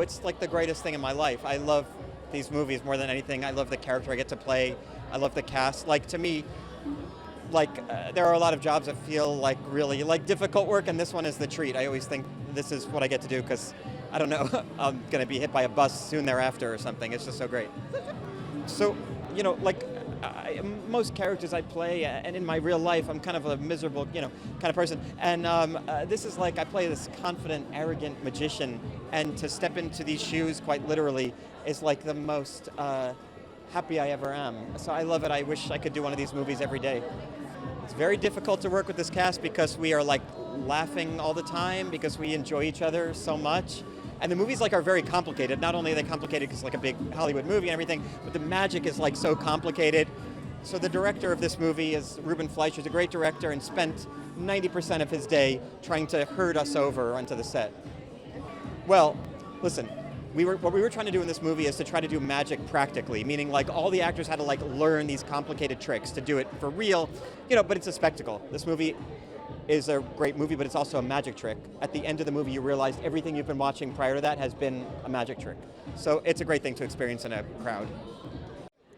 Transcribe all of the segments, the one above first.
it's like the greatest thing in my life. I love these movies more than anything. I love the character I get to play. I love the cast. Like, to me, there are a lot of jobs that feel like really like difficult work, and this one is the treat. I always think this is what I get to do because, I don't know, I'm going to be hit by a bus soon thereafter or something. It's just so great. So, most characters I play, and in my real life, I'm kind of a miserable, kind of person. And this is like I play this confident, arrogant magician, and to step into these shoes, quite literally, is like the most happy I ever am. So I love it. I wish I could do one of these movies every day. It's very difficult to work with this cast because we are like laughing all the time because we enjoy each other so much. And the movies are very complicated. Not only are they complicated because it's like a big Hollywood movie and everything, but the magic is like so complicated. So the director of this movie is Ruben Fleischer. He's a great director and spent 90% of his day trying to herd us over onto the set. Well, listen, what we were trying to do in this movie is to try to do magic practically, meaning like all the actors had to like learn these complicated tricks to do it for real, but it's a spectacle. This movie is a great movie, but it's also a magic trick. At the end of the movie, you realize everything you've been watching prior to that has been a magic trick. So it's a great thing to experience in a crowd.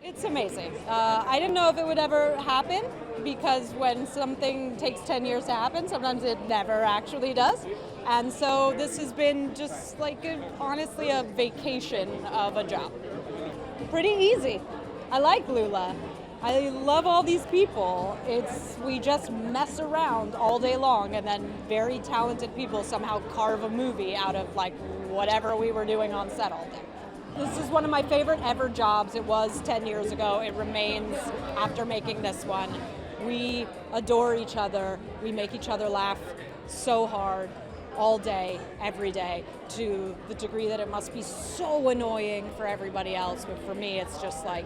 It's amazing. I didn't know if it would ever happen because when something takes 10 years to happen, sometimes it never actually does. And so this has been just like honestly a vacation of a job. Pretty easy. I like Lula. I love all these people. We just mess around all day long, and then very talented people somehow carve a movie out of like whatever we were doing on set all day. This is one of my favorite ever jobs. It was 10 years ago. It remains after making this one. We adore each other. We make each other laugh so hard all day, every day, to the degree that it must be so annoying for everybody else. But for me, it's just like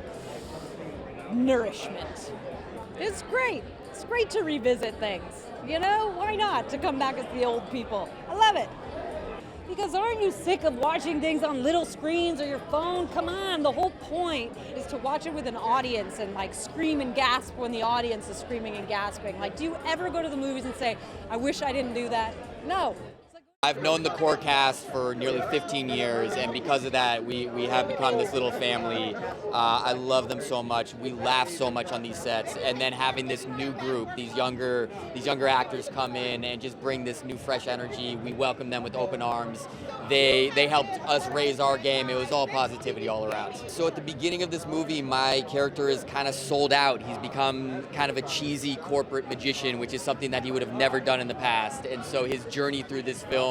nourishment. It's great. It's great to revisit things. Why not? To come back as the old people. I love it. Because aren't you sick of watching things on little screens or your phone? Come on, the whole point is to watch it with an audience and like scream and gasp when the audience is screaming and gasping. Like, do you ever go to the movies and say, I wish I didn't do that? No. I've known the core cast for nearly 15 years, and because of that, we have become this little family. I love them so much. We laugh so much on these sets, and then having this new group, these younger actors come in and just bring this new fresh energy. We welcome them with open arms. They helped us raise our game. It was all positivity all around. So at the beginning of this movie, my character is kind of sold out. He's become kind of a cheesy corporate magician, which is something that he would have never done in the past. And so his journey through this film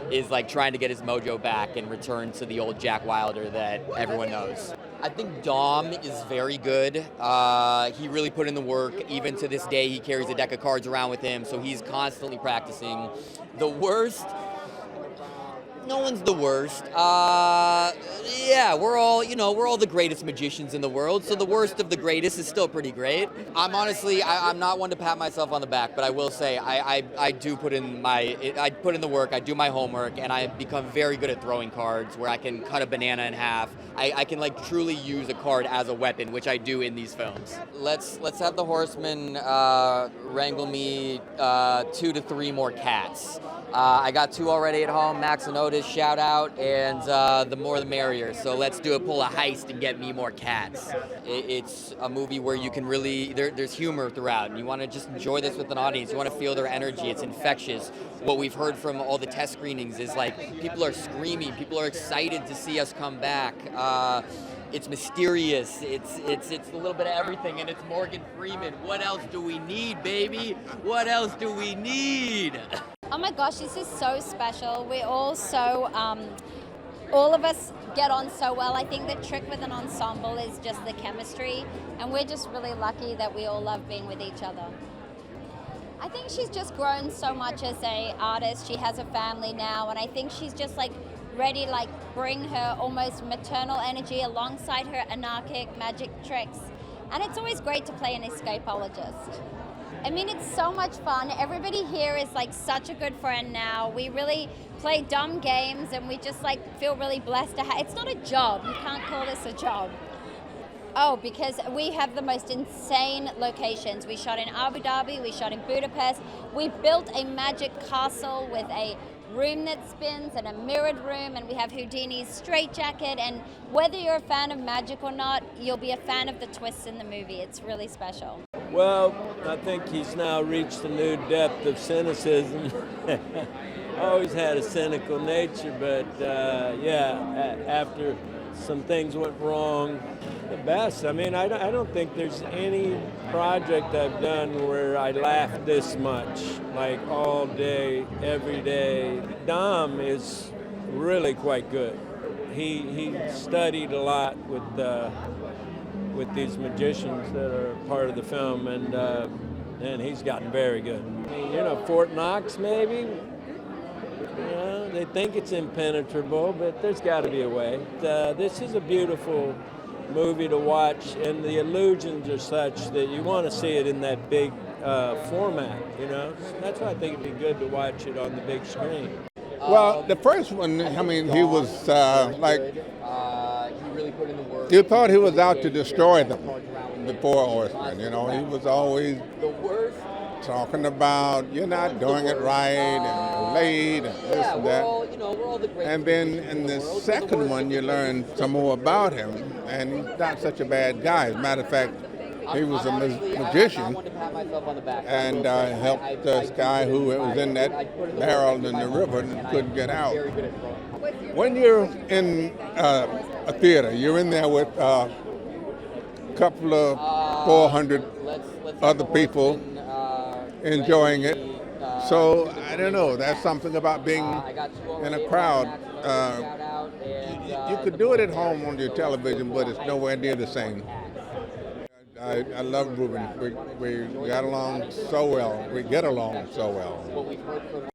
is like trying to get his mojo back and return to the old Jack Wilder that everyone knows. I think Dom is very good. He really put in the work. Even to this day, he carries a deck of cards around with him, so he's constantly practicing. The worst? No one's the worst. Yeah, we're all the greatest magicians in the world, so the worst of the greatest is still pretty great. I'm not one to pat myself on the back, but I will say I do put in the work, I do my homework, and I become very good at throwing cards where I can cut a banana in half. I can like truly use a card as a weapon, which I do in these films. Let's have the Horsemen wrangle me 2 to 3 more cats. I got 2 already at home, Max and Otis, shout out, and the more the merrier. So let's pull a heist and get me more cats. It's a movie where you can really, there's humor throughout, and you want to just enjoy this with an audience. You want to feel their energy. It's infectious. What we've heard from all the test screenings is like people are screaming, people are excited to see us come back. It's mysterious, it's a little bit of everything, and it's Morgan Freeman. What else do we need, baby? What else do we need? Oh my gosh, this is so special. We're all so, all of us get on so well. I think the trick with an ensemble is just the chemistry, and we're just really lucky that we all love being with each other. I think she's just grown so much as an artist. She has a family now, and I think she's just like ready to like bring her almost maternal energy alongside her anarchic magic tricks. And it's always great to play an escapologist. I mean, it's so much fun. Everybody here is like such a good friend now. We really play dumb games, and we just like feel really blessed to have. It's not a job. You can't call this a job. Oh, because we have the most insane locations. We shot in Abu Dhabi, we shot in Budapest. We built a magic castle with a room that spins and a mirrored room, and we have Houdini's straitjacket, and whether you're a fan of magic or not, you'll be a fan of the twists in the movie. It's really special. Well, I think he's now reached a new depth of cynicism. Always had a cynical nature, but after some things went wrong, the best. I mean, I don't think there's any project I've done where I laughed this much, like all day, every day. Dom is really quite good. He studied a lot with these magicians that are part of the film, and he's gotten very good. I mean, Fort Knox maybe. They think it's impenetrable, but there's got to be a way. This is a beautiful movie to watch, and the illusions are such that you want to see it in that big format, That's why I think it'd be good to watch it on the big screen. Well, the first one, I mean, he was he really put in the work. you thought he was out to destroy them, the Four Horsemen, He was always The worst. talking about you're not doing it right and you're late and this and that. We're all the great. And then in the second one, you learn some more about him, and he's not such a bad guy. As a matter of fact, he was a magician and helped this guy who was in that barrel in the river and couldn't get out. When you're in a theater, you're in there with a couple of 400 other people enjoying it. So, I don't know, there's something about being in a crowd. You could do it at home on your television, but it's nowhere near the same. I love Ruben. We got along so well. We get along so well.